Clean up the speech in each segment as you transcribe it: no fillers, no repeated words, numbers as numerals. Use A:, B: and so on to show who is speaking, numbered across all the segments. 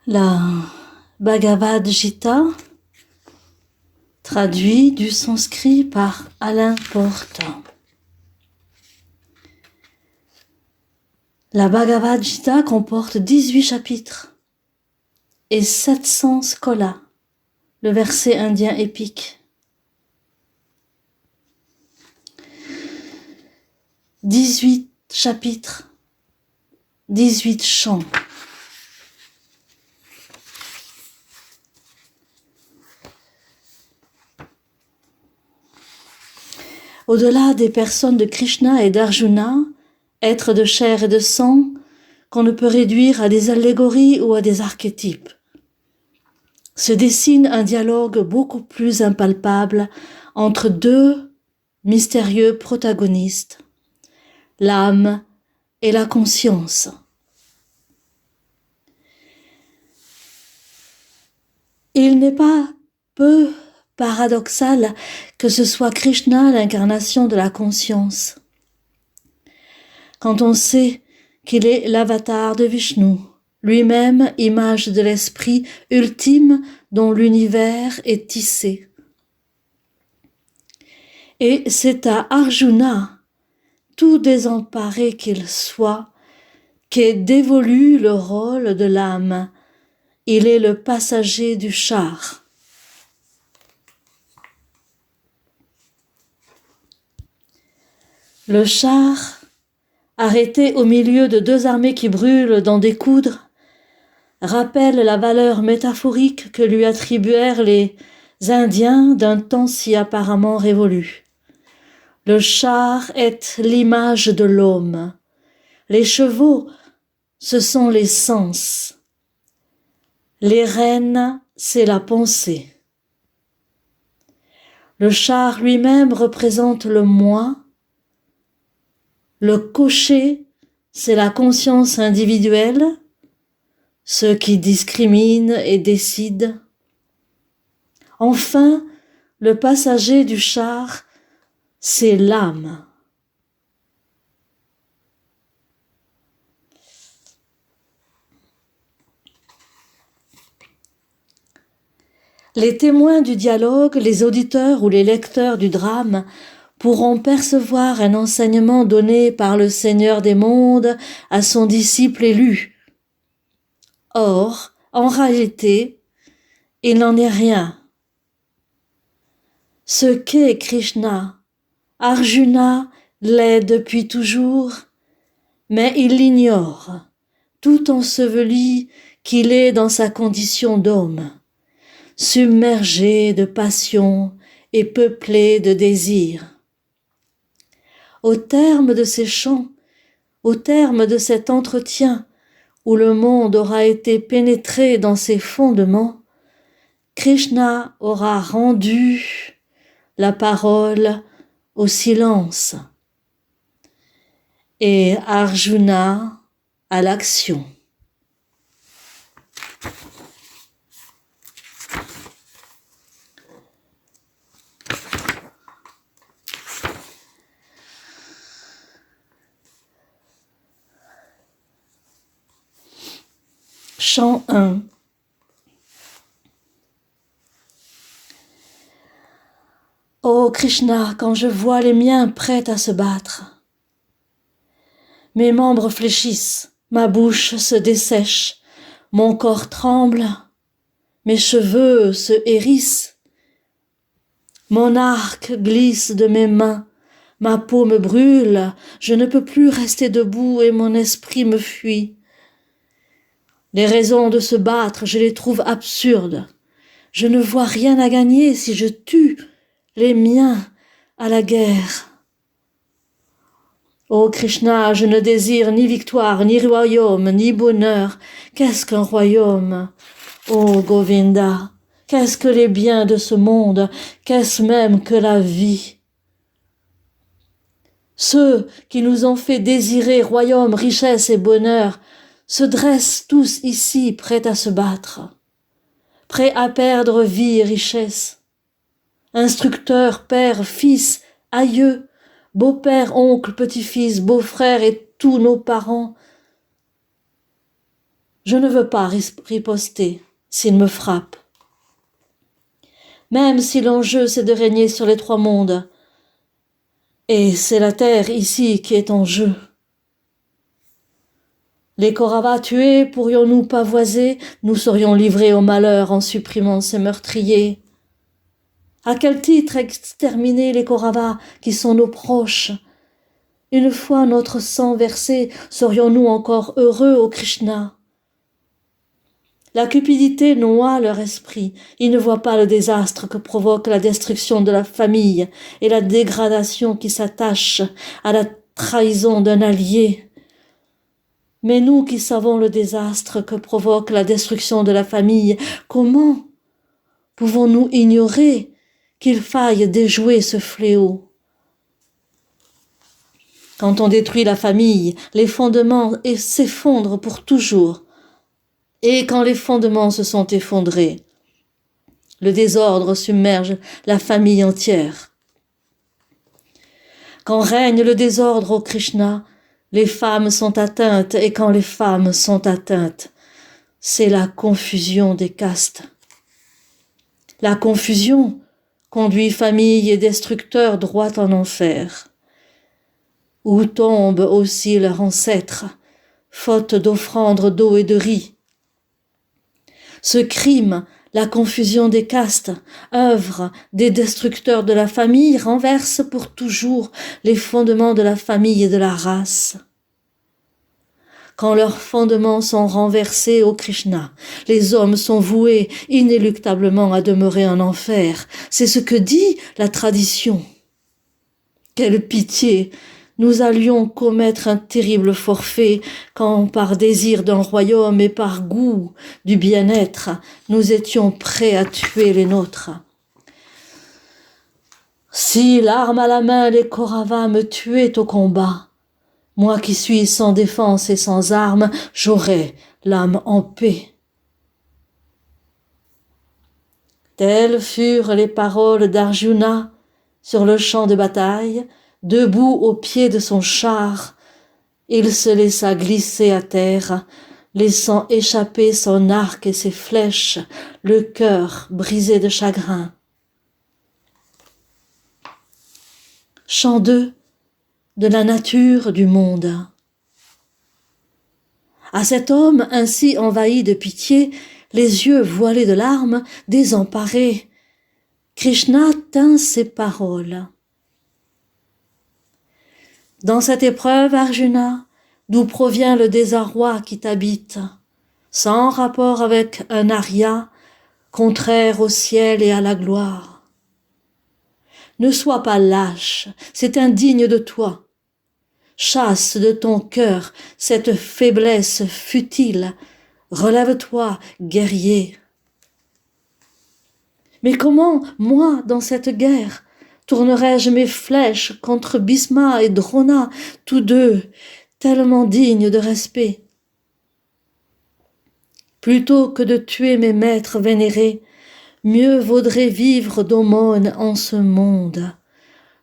A: La Bhagavad Gita, traduit du sanskrit par Alain Porte. La Bhagavad Gita comporte 18 chapitres et 700 skolas, le verset indien épique. 18 chapitres, 18 chants. Au-delà des personnes de Krishna et d'Arjuna, êtres de chair et de sang, qu'on ne peut réduire à des allégories ou à des archétypes, se dessine un dialogue beaucoup plus impalpable entre deux mystérieux protagonistes, l'âme et la conscience. Il n'est pas peu paradoxal que ce soit Krishna l'incarnation de la conscience. Quand on sait qu'il est l'avatar de Vishnu, lui-même image de l'esprit ultime dont l'univers est tissé. Et c'est à Arjuna, tout désemparé qu'il soit, qu'est dévolu le rôle de l'âme. Il est le passager du char. Le char, arrêté au milieu de deux armées qui brûlent dans des coudres, rappelle la valeur métaphorique que lui attribuèrent les Indiens d'un temps si apparemment révolu. Le char est l'image de l'homme. Les chevaux, ce sont les sens. Les rênes, c'est la pensée. Le char lui-même représente le moi. Le cocher, c'est la conscience individuelle, ce qui discrimine et décide. Enfin, le passager du char, c'est l'âme. Les témoins du dialogue, les auditeurs ou les lecteurs du drame pourront percevoir un enseignement donné par le Seigneur des mondes à son disciple élu. Or, en réalité, il n'en est rien. Ce qu'est Krishna, Arjuna l'est depuis toujours, mais il l'ignore, tout enseveli qu'il est dans sa condition d'homme, submergé de passion et peuplé de désirs. Au terme de ces chants, au terme de cet entretien où le monde aura été pénétré dans ses fondements, Krishna aura rendu la parole au silence et Arjuna à l'action. Chant 1. Ô Krishna, quand je vois les miens prêts à se battre, mes membres fléchissent, ma bouche se dessèche, mon corps tremble, mes cheveux se hérissent, mon arc glisse de mes mains, ma peau me brûle, je ne peux plus rester debout et mon esprit me fuit. Les raisons de se battre, je les trouve absurdes. Je ne vois rien à gagner si je tue les miens à la guerre. Ô Krishna, je ne désire ni victoire, ni royaume, ni bonheur. Qu'est-ce qu'un royaume? Ô Govinda, qu'est-ce que les biens de ce monde? Qu'est-ce même que la vie? Ceux qui nous ont fait désirer royaume, richesse et bonheur se dressent tous ici prêts à se battre, prêts à perdre vie et richesse. Instructeurs, pères, fils, aïeux, beaux-pères, oncles, petits-fils, beaux-frères et tous nos parents Je ne veux pas riposter s'il me frappe. Même si l'enjeu c'est de régner sur les 3 mondes, et c'est la terre ici qui est en jeu. Les Kauravas tués, pourrions-nous pavoiser, nous serions livrés au malheur en supprimant ces meurtriers. À quel titre exterminer les Kauravas qui sont nos proches? Une fois notre sang versé, serions-nous encore heureux au Krishna? La cupidité noie leur esprit. Ils ne voient pas le désastre que provoque la destruction de la famille et la dégradation qui s'attache à la trahison d'un allié. Mais nous qui savons le désastre que provoque la destruction de la famille, comment pouvons-nous ignorer qu'il faille déjouer ce fléau? Quand on détruit la famille, les fondements s'effondrent pour toujours. Et quand les fondements se sont effondrés, le désordre submerge la famille entière. Quand règne le désordre au Krishna, les femmes sont atteintes, et quand les femmes sont atteintes, c'est la confusion des castes. La confusion conduit famille et destructeurs droit en enfer, où tombent aussi leurs ancêtres, faute d'offrandes d'eau et de riz. Ce crime, la confusion des castes, œuvre des destructeurs de la famille, renverse pour toujours les fondements de la famille et de la race. Quand leurs fondements sont renversés au Krishna, les hommes sont voués inéluctablement à demeurer en enfer. C'est ce que dit la tradition. Quelle pitié! Nous allions commettre un terrible forfait quand, par désir d'un royaume et par goût du bien-être, nous étions prêts à tuer les nôtres. Si, l'arme à la main, les Kauravas me tuaient au combat, moi qui suis sans défense et sans armes, j'aurais l'âme en paix. Telles furent les paroles d'Arjuna sur le champ de bataille. Debout au pied de son char, il se laissa glisser à terre, laissant échapper son arc et ses flèches, le cœur brisé de chagrin. Chant 2 de la nature du monde. À cet homme ainsi envahi de pitié, les yeux voilés de larmes, désemparé, Krishna tint ces paroles. Dans cette épreuve, Arjuna, d'où provient le désarroi qui t'habite, sans rapport avec un arya, contraire au ciel et à la gloire. Ne sois pas lâche, c'est indigne de toi. Chasse de ton cœur cette faiblesse futile, relève-toi, guerrier. Mais comment, moi, dans cette guerre, tournerai-je mes flèches contre Bhisma et Drona, tous deux tellement dignes de respect? Plutôt que de tuer mes maîtres vénérés, mieux vaudrait vivre d'aumône en ce monde.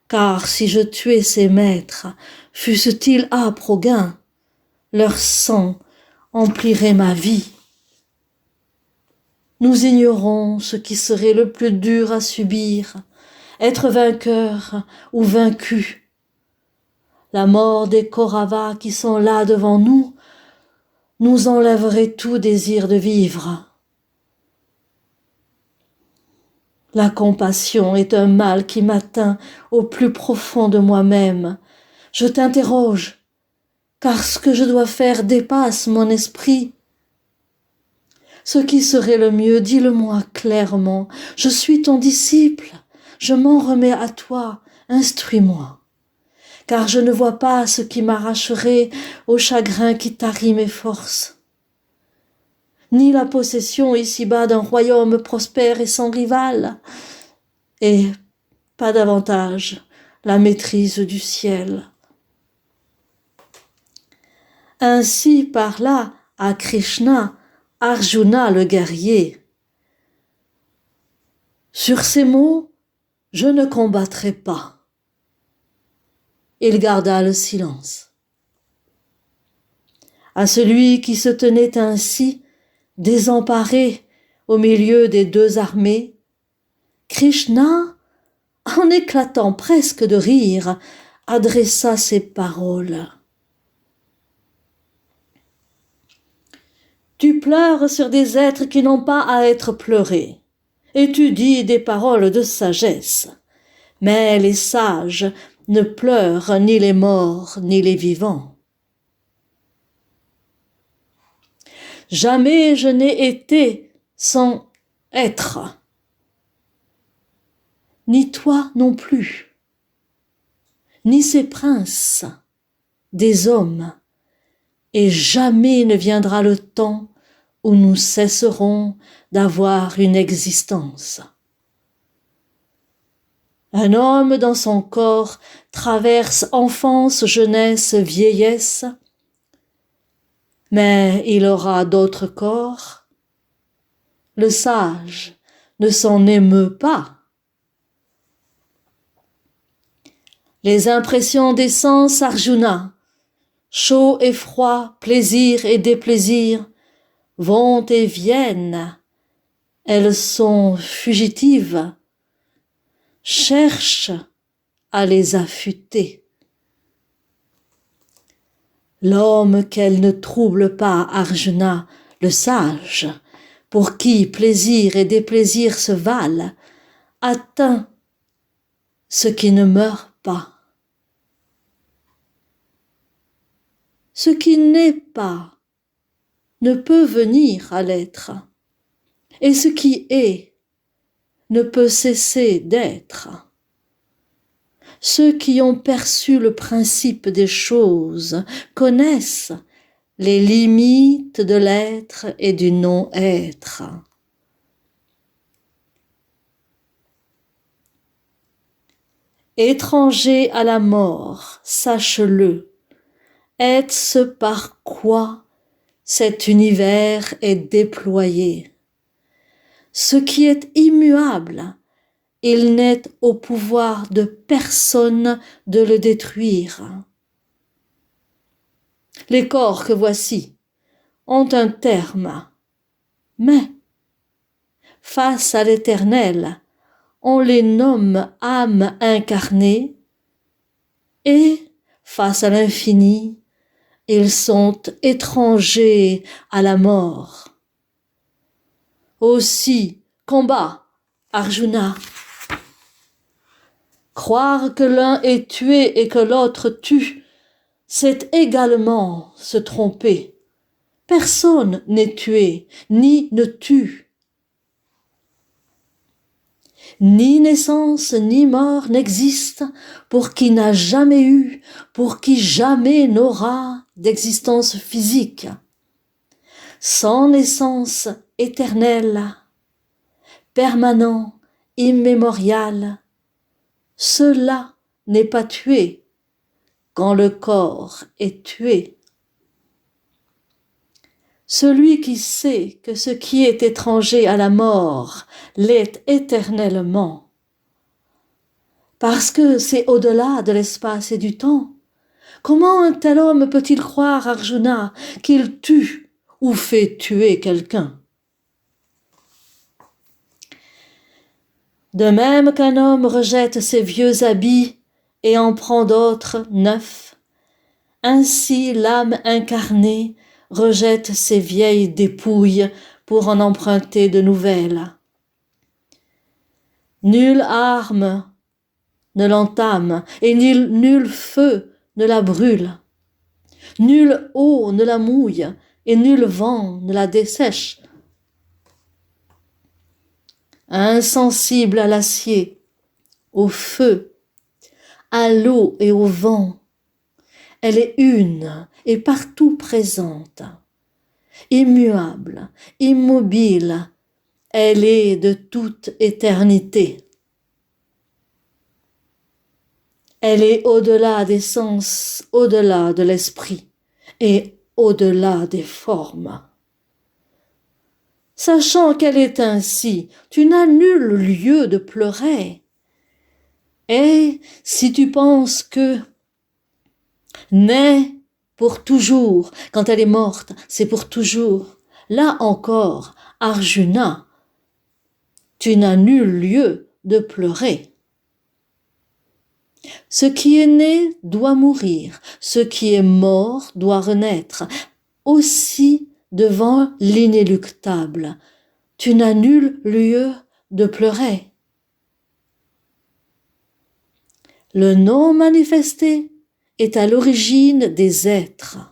A: Car si je tuais ces maîtres, fussent-ils âpres au gain, leur sang emplirait ma vie. Nous ignorons ce qui serait le plus dur à subir, être vainqueur ou vaincu. La mort des Kauravas qui sont là devant nous nous enlèverait tout désir de vivre. La compassion est un mal qui m'atteint au plus profond de moi-même. Je t'interroge, car ce que je dois faire dépasse mon esprit. Ce qui serait le mieux, dis-le-moi clairement. Je suis ton disciple. Je m'en remets à toi, instruis-moi, car je ne vois pas ce qui m'arracherait au chagrin qui tarit mes forces. Ni la possession ici-bas d'un royaume prospère et sans rival, et pas davantage la maîtrise du ciel. Ainsi parla à Krishna Arjuna le guerrier. Sur ces mots, je ne combattrai pas. Il garda le silence. À celui qui se tenait ainsi, désemparé au milieu des deux armées, Krishna, en éclatant presque de rire, adressa ces paroles. Tu pleures sur des êtres qui n'ont pas à être pleurés, et tu dis des paroles de sagesse. Mais les sages ne pleurent ni les morts ni les vivants. Jamais je n'ai été sans être, ni toi non plus, ni ces princes des hommes, et jamais ne viendra le temps où nous cesserons d'avoir une existence. Un homme dans son corps traverse enfance, jeunesse, vieillesse, mais il aura d'autres corps. Le sage ne s'en émeut pas. Les impressions des sens, Arjuna, chaud et froid, plaisir et déplaisir, vont et viennent. Elles sont fugitives. Cherche à les affûter. L'homme qu'elle ne trouble pas, Arjuna, le sage, pour qui plaisir et déplaisir se valent, atteint ce qui ne meurt pas. Ce qui n'est pas ne peut venir à l'être, et ce qui est ne peut cesser d'être. Ceux qui ont perçu le principe des choses connaissent les limites de l'être et du non-être. Étranger à la mort, sache-le, est ce par quoi cet univers est déployé. Ce qui est immuable, il n'est au pouvoir de personne de le détruire. Les corps que voici ont un terme, mais face à l'Éternel, on les nomme âmes incarnées, et face à l'infini, ils sont étrangers à la mort. Aussi, combat, Arjuna. Croire que l'un est tué et que l'autre tue, c'est également se tromper. Personne n'est tué, ni ne tue. Ni naissance ni mort n'existent pour qui n'a jamais eu, pour qui jamais n'aura d'existence physique. Sans naissance éternelle, permanent, immémorial, cela n'est pas tué quand le corps est tué. Celui qui sait que ce qui est étranger à la mort l'est éternellement, parce que c'est au-delà de l'espace et du temps. Comment un tel homme peut-il croire, Arjuna, qu'il tue ou fait tuer quelqu'un? De même qu'un homme rejette ses vieux habits et en prend d'autres neufs, ainsi l'âme incarnée rejette ses vieilles dépouilles pour en emprunter de nouvelles. Nulle arme ne l'entame et nul feu ne la brûle. Nulle eau ne la mouille et nul vent ne la dessèche. Insensible à l'acier, au feu, à l'eau et au vent, elle est une et partout présente. Immuable, immobile, elle est de toute éternité. Elle est au-delà des sens, au-delà de l'esprit et au-delà des formes. Sachant qu'elle est ainsi, tu n'as nul lieu de pleurer. Et si tu penses que naît pour toujours, quand elle est morte, c'est pour toujours, Là encore, Arjuna, tu n'as nul lieu de pleurer. Ce qui est né doit mourir, ce qui est mort doit renaître, aussi devant l'inéluctable. Tu n'as nul lieu de pleurer. Le non manifesté est à l'origine des êtres.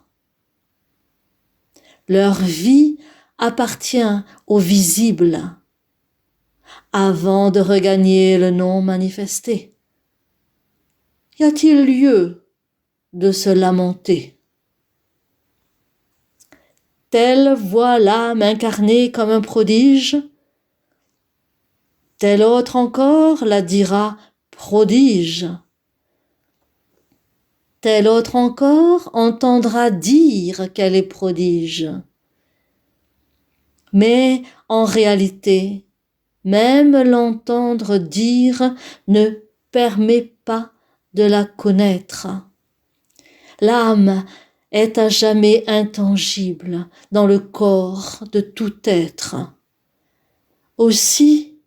A: Leur vie appartient au visible avant de regagner le non manifesté. Y a-t-il lieu de se lamenter? Telle voit l'âme incarnée comme un prodige, telle autre encore la dira prodige. Telle autre encore entendra dire qu'elle est prodige. Mais en réalité, même l'entendre dire ne permet pas de la connaître. L'âme est à jamais intangible dans le corps de tout être. Aussi,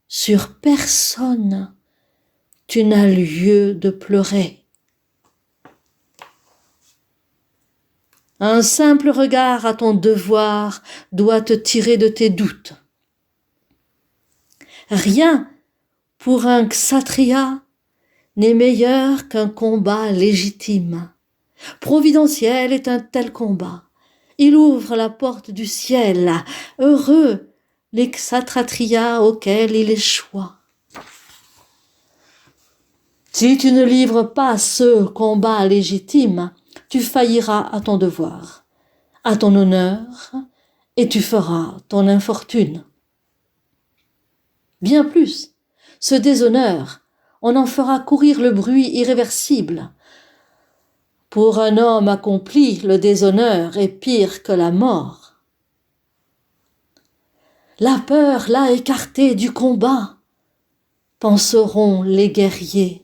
A: sur personne, tu n'as lieu de pleurer. Un simple regard à ton devoir doit te tirer de tes doutes. Rien pour un kshatriya n'est meilleur qu'un combat légitime. Providentiel est un tel combat. Il ouvre la porte du ciel. Heureux les kshatriyas auxquels il échoua. Si tu ne livres pas ce combat légitime, tu failliras à ton devoir, à ton honneur, et tu feras ton infortune. Bien plus, ce déshonneur, on en fera courir le bruit irréversible. Pour un homme accompli, le déshonneur est pire que la mort. La peur l'a écarté du combat, penseront les guerriers.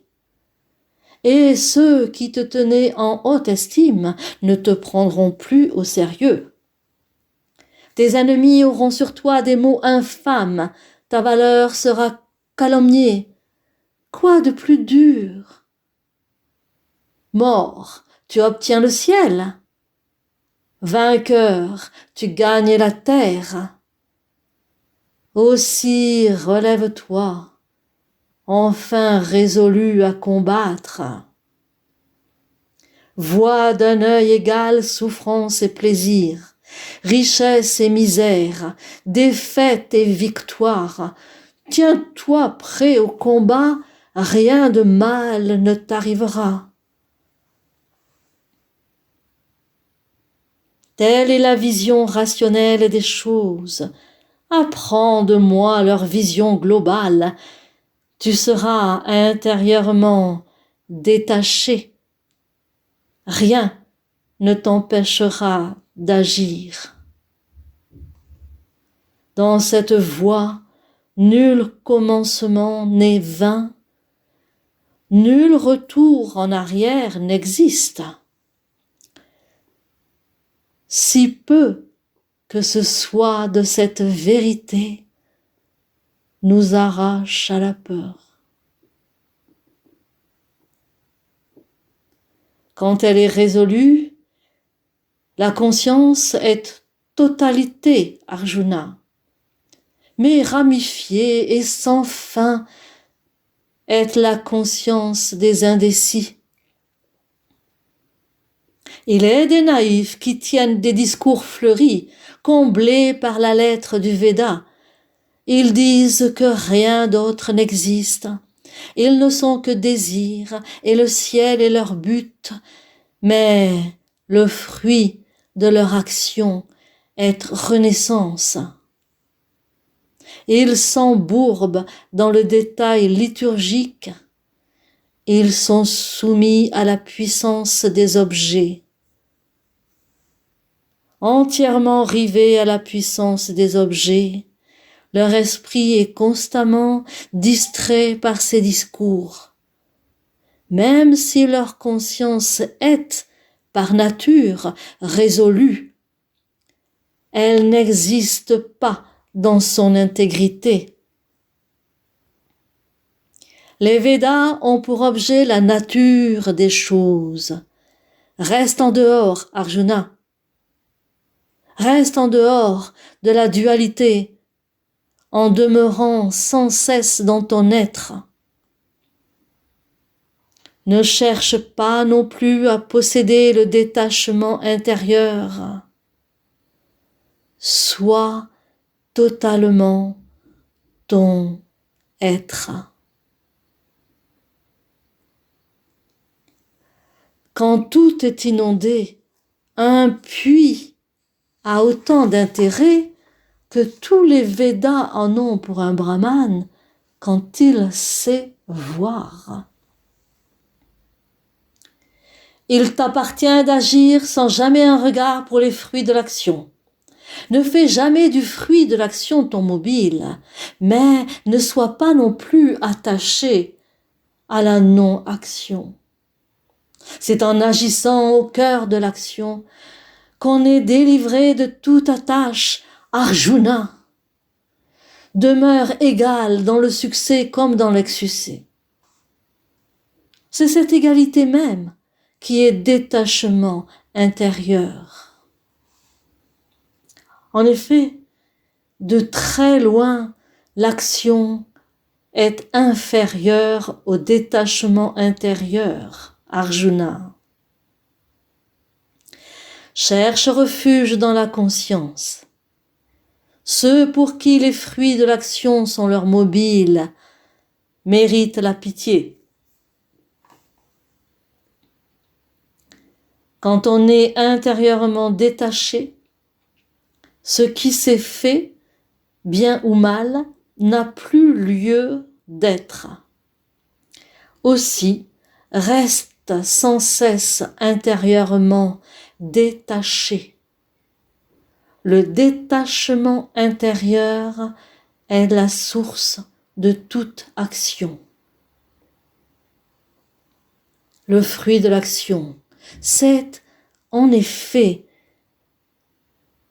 A: Et ceux qui te tenaient en haute estime ne te prendront plus au sérieux. Tes ennemis auront sur toi des mots infâmes, ta valeur sera calomniée. Quoi de plus dur? Mort, tu obtiens le ciel. Vainqueur, tu gagnes la terre. Aussi relève-toi, enfin résolu à combattre. Vois d'un œil égal souffrance et plaisir, richesse et misère, défaite et victoire. Tiens-toi prêt au combat, rien de mal ne t'arrivera. Telle est la vision rationnelle des choses. Apprends de moi leur vision globale. Tu seras intérieurement détaché. Rien ne t'empêchera d'agir. Dans cette voie, nul commencement n'est vain, nul retour en arrière n'existe. Si peu que ce soit de cette vérité nous arrache à la peur. Quand elle est résolue, la conscience est totalité, Arjuna, mais ramifiée et sans fin est la conscience des indécis. Il est des naïfs qui tiennent des discours fleuris, comblés par la lettre du Veda. Ils disent que rien d'autre n'existe. Ils ne sont que désir, et le ciel est leur but. Mais le fruit de leur action est renaissance. Ils s'embourbent dans le détail liturgique. Ils sont soumis à la puissance des objets. Entièrement rivés à la puissance des objets, leur esprit est constamment distrait par ces discours. Même si leur conscience est, par nature, résolue, elle n'existe pas dans son intégrité. Les Védas ont pour objet la nature des choses. Reste en dehors, Arjuna. Reste en dehors de la dualité, en demeurant sans cesse dans ton être. Ne cherche pas non plus à posséder le détachement intérieur. Sois totalement ton être. Quand tout est inondé, un puits a autant d'intérêt que tous les Védas en ont pour un brahmane quand il sait voir. Il t'appartient d'agir sans jamais un regard pour les fruits de l'action. Ne fais jamais du fruit de l'action ton mobile, mais ne sois pas non plus attaché à la non-action. C'est en agissant au cœur de l'action qu'on est délivré de toute attache. Arjuna, demeure égale dans le succès comme dans l'exsuccès. C'est cette égalité même qui est détachement intérieur. En effet, de très loin, l'action est inférieure au détachement intérieur, Arjuna. Cherche refuge dans la conscience. Ceux pour qui les fruits de l'action sont leur mobile méritent la pitié. Quand on est intérieurement détaché, ce qui s'est fait, bien ou mal, n'a plus lieu d'être. Aussi, reste sans cesse intérieurement détaché. Le détachement intérieur est la source de toute action. Le fruit de l'action, c'est en effet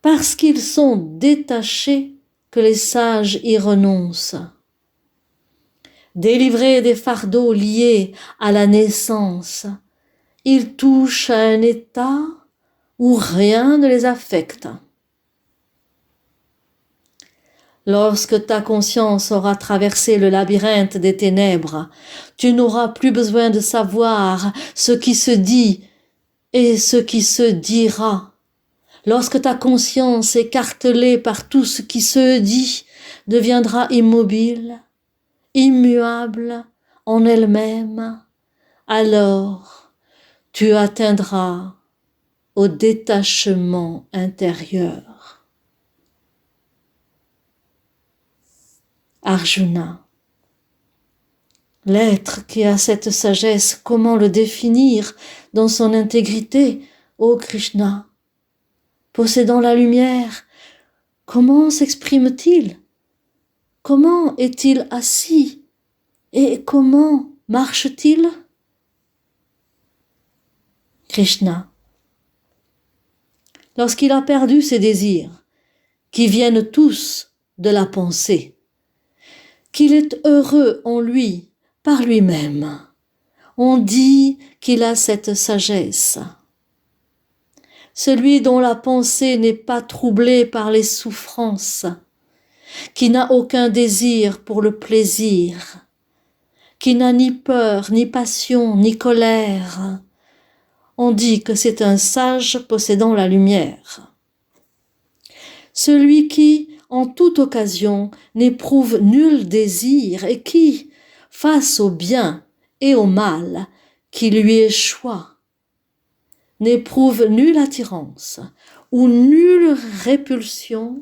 A: parce qu'ils sont détachés que les sages y renoncent. Délivrés des fardeaux liés à la naissance, ils touchent à un état où rien ne les affecte. Lorsque ta conscience aura traversé le labyrinthe des ténèbres, tu n'auras plus besoin de savoir ce qui se dit et ce qui se dira. Lorsque ta conscience, écartelée par tout ce qui se dit, deviendra immobile, immuable en elle-même, alors tu atteindras au détachement intérieur. Arjuna, l'être qui a cette sagesse, comment le définir dans son intégrité, ô Krishna? Possédant la lumière, comment s'exprime-t-il? Comment est-il assis? Et comment marche-t-il? Krishna, lorsqu'il a perdu ses désirs, qui viennent tous de la pensée, qu'il est heureux en lui, par lui-même, on dit qu'il a cette sagesse. Celui dont la pensée n'est pas troublée par les souffrances, qui n'a aucun désir pour le plaisir, qui n'a ni peur, ni passion, ni colère. On dit que c'est un sage possédant la lumière. Celui qui, en toute occasion, n'éprouve nul désir et qui, face au bien et au mal qui lui échoit, n'éprouve nulle attirance ou nulle répulsion,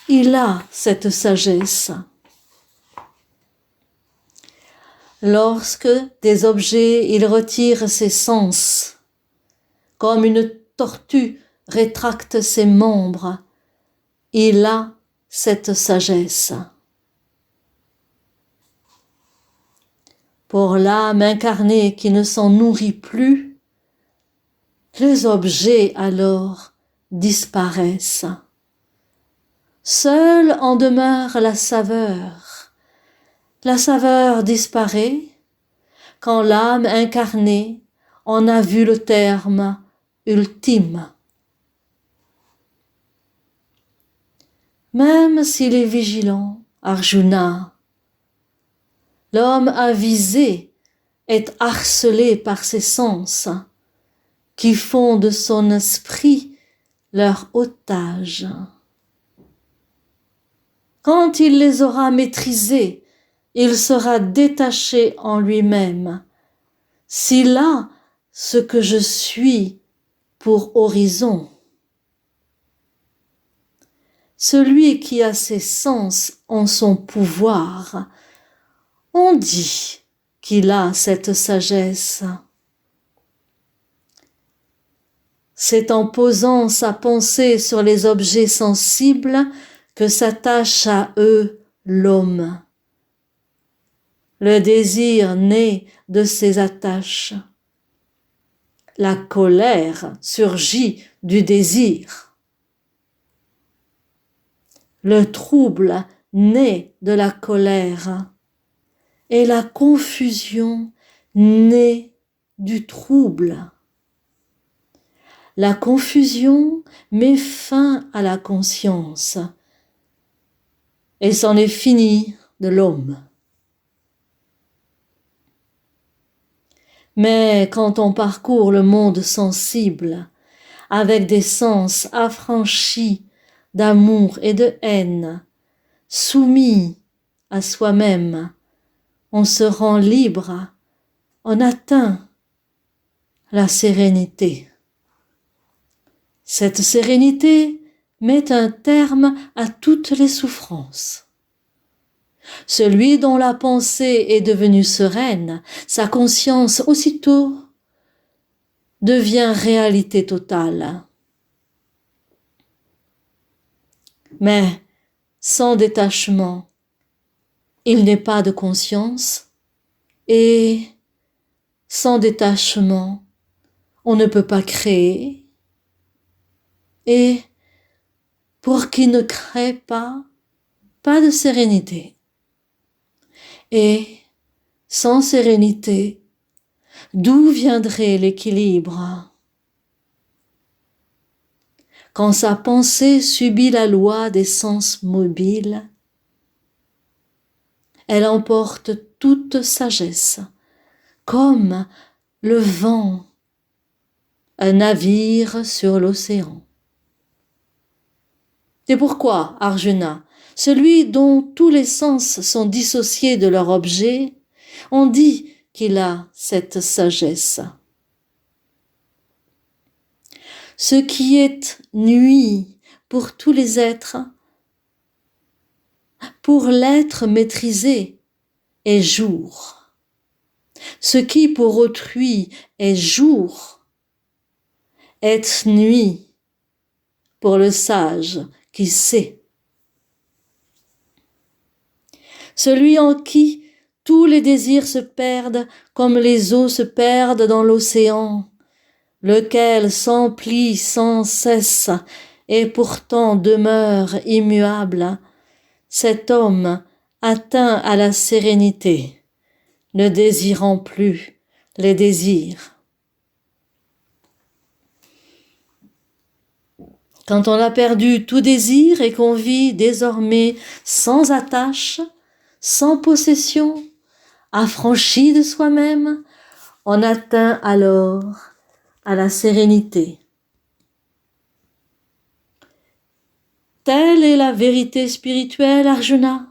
A: il a cette sagesse. Lorsque des objets il retire ses sens, comme une tortue rétracte ses membres, il a cette sagesse. Pour l'âme incarnée qui ne s'en nourrit plus, les objets alors disparaissent. Seule en demeure la saveur. La saveur disparaît quand l'âme incarnée en a vu le terme ultime. Même s'il est vigilant, Arjuna, l'homme avisé est harcelé par ses sens qui font de son esprit leur otage. Quand il les aura maîtrisés, il sera détaché en lui-même. S'il a ce que je suis pour horizon, celui qui a ses sens en son pouvoir, on dit qu'il a cette sagesse. C'est en posant sa pensée sur les objets sensibles que s'attache à eux l'homme. Le désir naît de ces attaches. La colère surgit du désir. Le trouble naît de la colère et la confusion naît du trouble. La confusion met fin à la conscience et c'en est fini de l'homme. Mais quand on parcourt le monde sensible avec des sens affranchis d'amour et de haine, soumis à soi-même, on se rend libre, on atteint la sérénité. Cette sérénité met un terme à toutes les souffrances. Celui dont la pensée est devenue sereine, sa conscience aussitôt devient réalité totale. Mais sans détachement, il n'est pas de conscience et sans détachement, on ne peut pas créer. Et pour qui ne crée pas, pas de sérénité. Et sans sérénité, d'où viendrait l'équilibre? Quand sa pensée subit la loi des sens mobiles, elle emporte toute sagesse, comme le vent, un navire sur l'océan. C'est pourquoi, Arjuna, celui dont tous les sens sont dissociés de leur objet, on dit qu'il a cette sagesse. Ce qui est nuit pour tous les êtres, pour l'être maîtrisé, est jour. Ce qui pour autrui est jour, est nuit pour le sage qui sait. Celui en qui tous les désirs se perdent comme les eaux se perdent dans l'océan, lequel s'emplit sans cesse et pourtant demeure immuable, cet homme atteint à la sérénité, ne désirant plus les désirs. Quand on a perdu tout désir et qu'on vit désormais sans attache, sans possession, affranchi de soi-même, on atteint alors à la sérénité. Telle est la vérité spirituelle, Arjuna.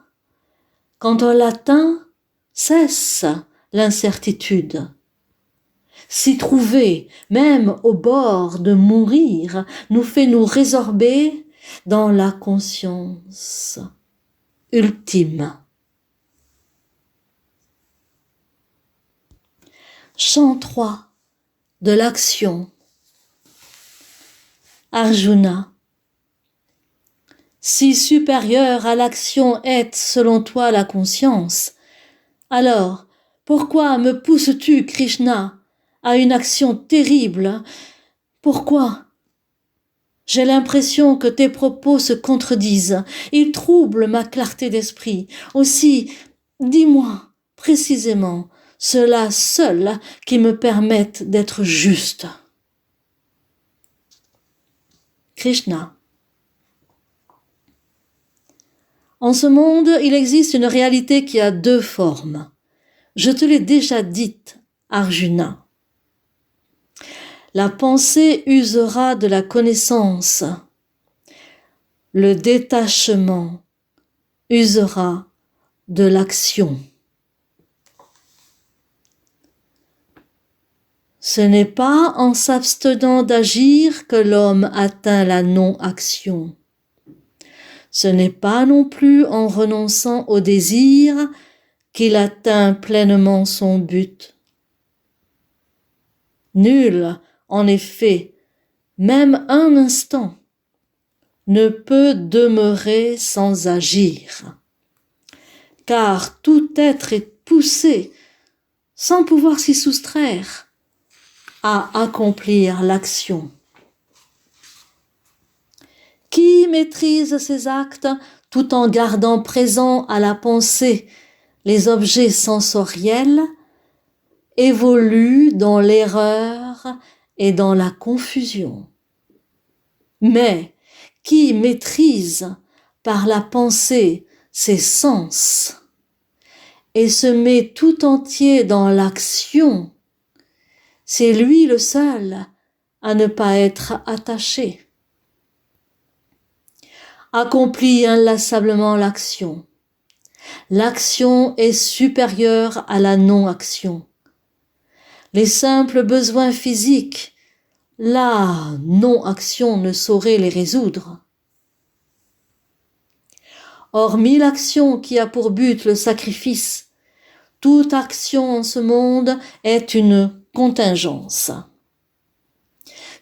A: Quand on l'atteint, cesse l'incertitude. S'y trouver, même au bord de mourir, nous fait nous résorber dans la conscience ultime. Chant 3 de l'action. Arjuna. Si supérieure à l'action est, selon toi, la conscience, alors pourquoi me pousses-tu, Krishna, à une action terrible? Pourquoi J'ai l'impression que tes propos se contredisent. Ils troublent ma clarté d'esprit. Aussi, dis-moi précisément cela seul qui me permette d'être juste. Krishna. En ce monde, il existe une réalité qui a deux formes. Je te l'ai déjà dite, Arjuna. La pensée usera de la connaissance. Le détachement usera de l'action. Ce n'est pas en s'abstenant d'agir que l'homme atteint la non-action. Ce n'est pas non plus en renonçant au désir qu'il atteint pleinement son but. Nul, en effet, même un instant, ne peut demeurer sans agir, car tout être est poussé, sans pouvoir s'y soustraire, à accomplir l'action. Qui maîtrise ses actes tout en gardant présent à la pensée les objets sensoriels évolue dans l'erreur et dans la confusion. Mais qui maîtrise par la pensée ses sens et se met tout entier dans l'action, c'est lui le seul à ne pas être attaché. Accomplit inlassablement l'action. L'action est supérieure à la non-action. Les simples besoins physiques, la non-action ne saurait les résoudre. Hormis l'action qui a pour but le sacrifice, toute action en ce monde est une contingence.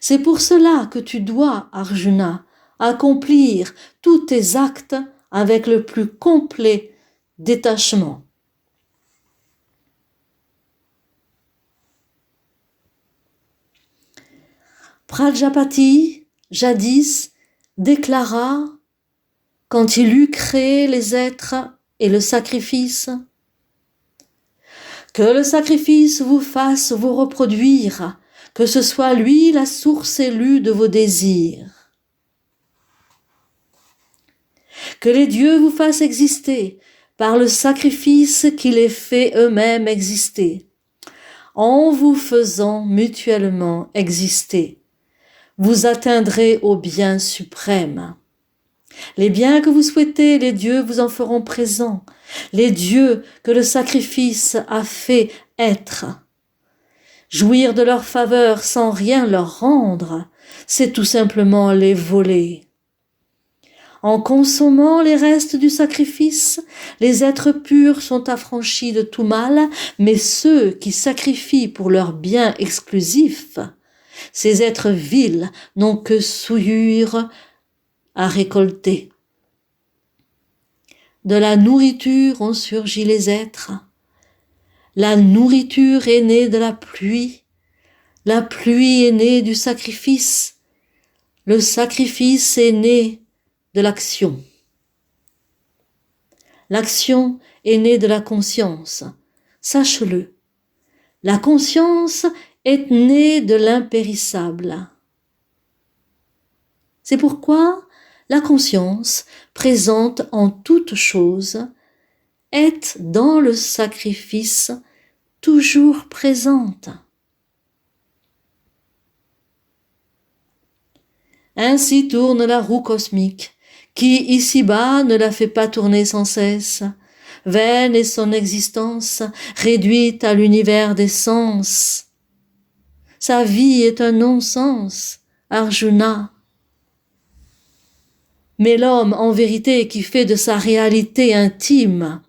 A: C'est pour cela que tu dois, Arjuna, accomplir tous tes actes avec le plus complet détachement. Prajapati, jadis, déclara, quand il eut créé les êtres et le sacrifice, que le sacrifice vous fasse vous reproduire, que ce soit lui la source élue de vos désirs. Que les dieux vous fassent exister par le sacrifice qui les fait eux-mêmes exister, en vous faisant mutuellement exister. Vous atteindrez au bien suprême. Les biens que vous souhaitez, les dieux vous en feront présent. Les dieux que le sacrifice a fait être. Jouir de leur faveur sans rien leur rendre, c'est tout simplement les voler. En consommant les restes du sacrifice, les êtres purs sont affranchis de tout mal, mais ceux qui sacrifient pour leur bien exclusif, ces êtres vils n'ont que souillure à récolter. De la nourriture ont surgi les êtres. La nourriture est née de la pluie est née du sacrifice, le sacrifice est né de l'action. L'action est née de la conscience, sache-le. La conscience est née de l'impérissable. C'est pourquoi la conscience, présente en toute chose, est dans le sacrifice toujours présente. Ainsi tourne la roue cosmique, qui ici-bas ne la fait pas tourner sans cesse. Vaine est son existence, réduite à l'univers des sens. Sa vie est un non-sens, Arjuna. Mais l'homme, en vérité, qui fait de sa réalité intime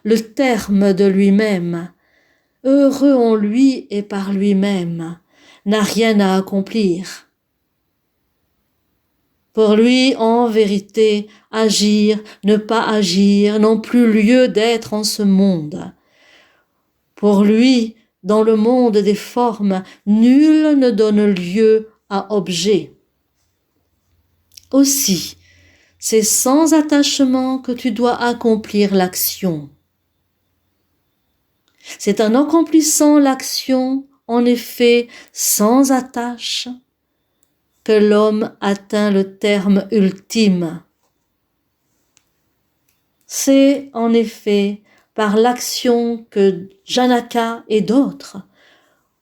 A: le terme de lui-même, heureux en lui et par lui-même, n'a rien à accomplir. Pour lui, en vérité, agir, ne pas agir, n'ont plus lieu d'être en ce monde. Pour lui, dans le monde des formes, nul ne donne lieu à objet. Aussi, c'est sans attachement que tu dois accomplir l'action. C'est en accomplissant l'action, en effet, sans attache, que l'homme atteint le terme ultime. C'est en effet par l'action que Janaka et d'autres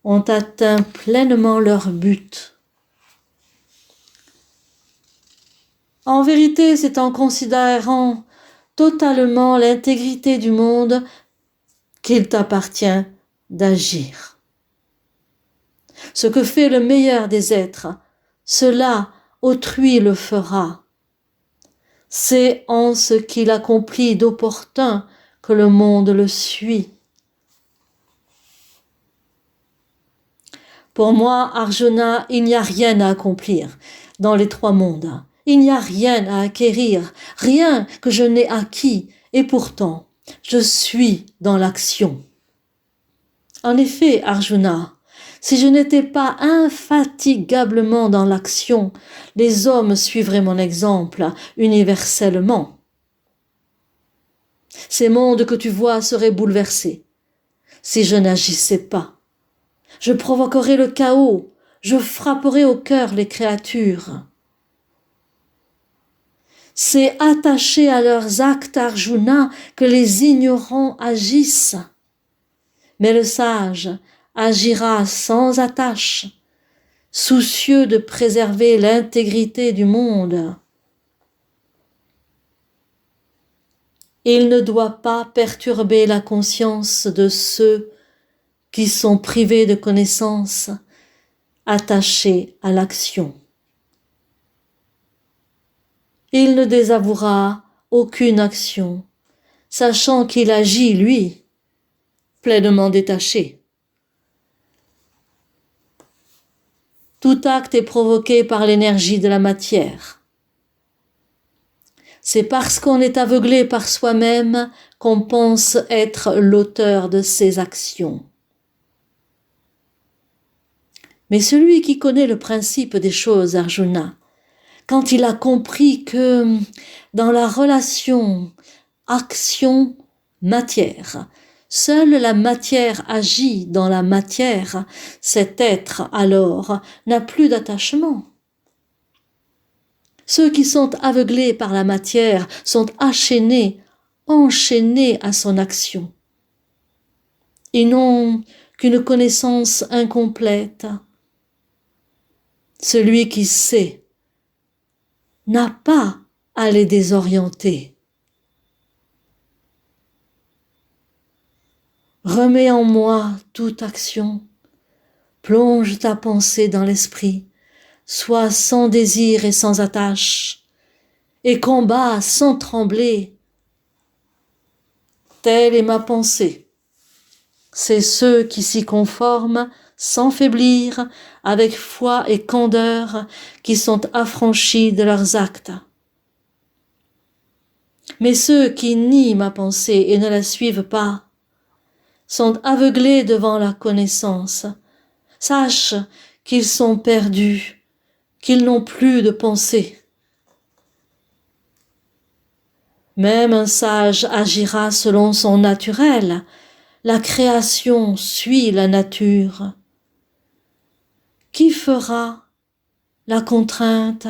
A: ont atteint pleinement leur but. En vérité, c'est en considérant totalement l'intégrité du monde qu'il t'appartient d'agir. Ce que fait le meilleur des êtres, cela autrui le fera. C'est en ce qu'il accomplit d'opportun que le monde le suit. Pour moi, Arjuna, il n'y a rien à accomplir dans les trois mondes. Il n'y a rien à acquérir, rien que je n'ai acquis, et pourtant, je suis dans l'action. En effet, Arjuna, si je n'étais pas infatigablement dans l'action, les hommes suivraient mon exemple universellement. Ces mondes que tu vois seraient bouleversés si je n'agissais pas. Je provoquerais le chaos, je frapperais au cœur les créatures. C'est attaché à leurs actes, Arjuna, que les ignorants agissent. Mais le sage agira sans attache, soucieux de préserver l'intégrité du monde. Il ne doit pas perturber la conscience de ceux qui sont privés de connaissances, attachés à l'action. Il ne désavouera aucune action, sachant qu'il agit, lui, pleinement détaché. Tout acte est provoqué par l'énergie de la matière. C'est parce qu'on est aveuglé par soi-même qu'on pense être l'auteur de ses actions. Mais celui qui connaît le principe des choses, Arjuna, quand il a compris que dans la relation action-matière, seule la matière agit dans la matière, cet être alors n'a plus d'attachement. Ceux qui sont aveuglés par la matière sont enchaînés à son action. Ils n'ont qu'une connaissance incomplète. Celui qui sait n'a pas à les désorienter. Remets en moi toute action, plonge ta pensée dans l'esprit, sois sans désir et sans attache, et combat sans trembler. Telle est ma pensée. C'est ceux qui s'y conforment sans faiblir, avec foi et candeur, qui sont affranchis de leurs actes. Mais ceux qui nient ma pensée et ne la suivent pas, sont aveuglés devant la connaissance. Sache qu'ils sont perdus, qu'ils n'ont plus de pensée. Même un sage agira selon son naturel. La création suit la nature. Qui fera la contrainte?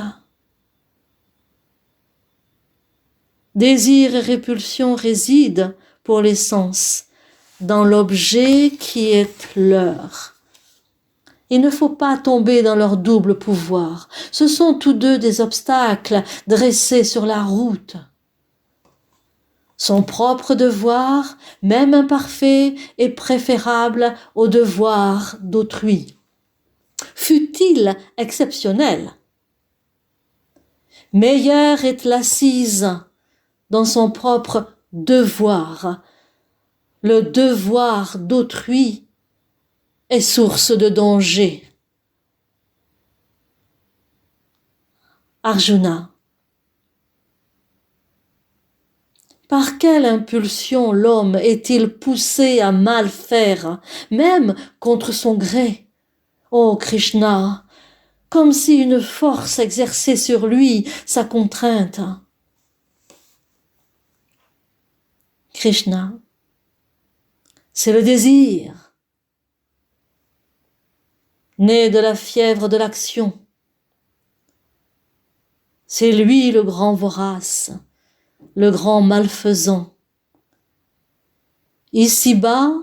A: Désir et répulsion résident pour les sens dans l'objet qui est leur. Il ne faut pas tomber dans leur double pouvoir. Ce sont tous deux des obstacles dressés sur la route. Son propre devoir, même imparfait, est préférable au devoir d'autrui. Fût-il exceptionnel. Meilleure est l'assise dans son propre devoir. Le devoir d'autrui est source de danger. Arjuna. Par quelle impulsion l'homme est-il poussé à mal faire, même contre son gré? Ô Krishna, comme si une force exerçait sur lui sa contrainte. Krishna, c'est le désir, né de la fièvre de l'action. C'est lui le grand vorace, le grand malfaisant. Ici-bas,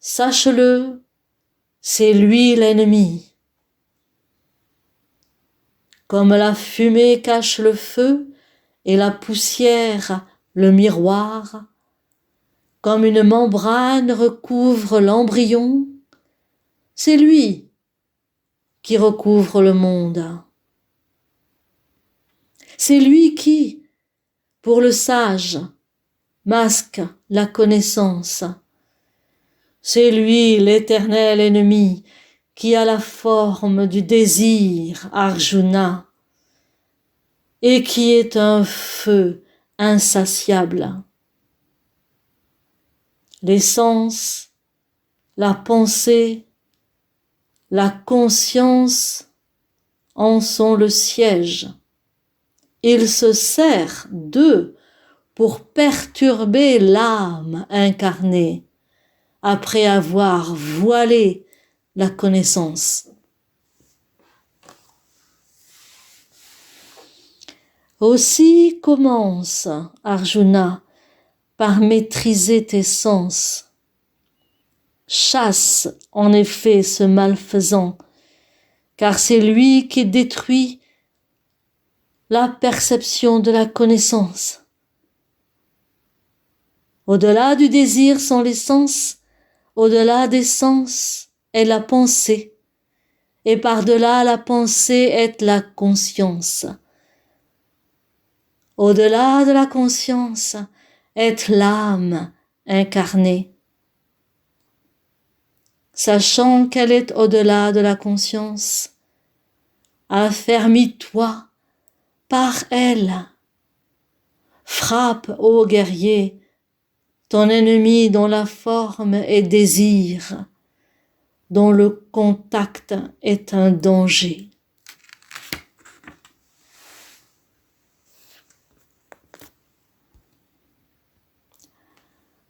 A: sache-le, c'est lui l'ennemi. Comme la fumée cache le feu et la poussière le miroir, comme une membrane recouvre l'embryon, c'est lui qui recouvre le monde. C'est lui qui, pour le sage, masque la connaissance. C'est lui l'éternel ennemi qui a la forme du désir, Arjuna, et qui est un feu insatiable. Les sens, la pensée, la conscience en sont le siège. Il se sert d'eux pour perturber l'âme incarnée après avoir voilé la connaissance. Aussi commence, Arjuna, par maîtriser tes sens. Chasse en effet ce malfaisant, car c'est lui qui détruit la perception de la connaissance. Au-delà du désir sont les sens, au-delà des sens est la pensée, et par-delà la pensée est la conscience. Au-delà de la conscience est l'âme incarnée. Sachant qu'elle est au-delà de la conscience, affermis-toi par elle. Frappe, ô guerrier, ton ennemi dont la forme est désir, dont le contact est un danger.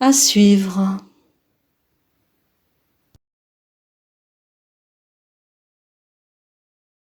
A: À suivre.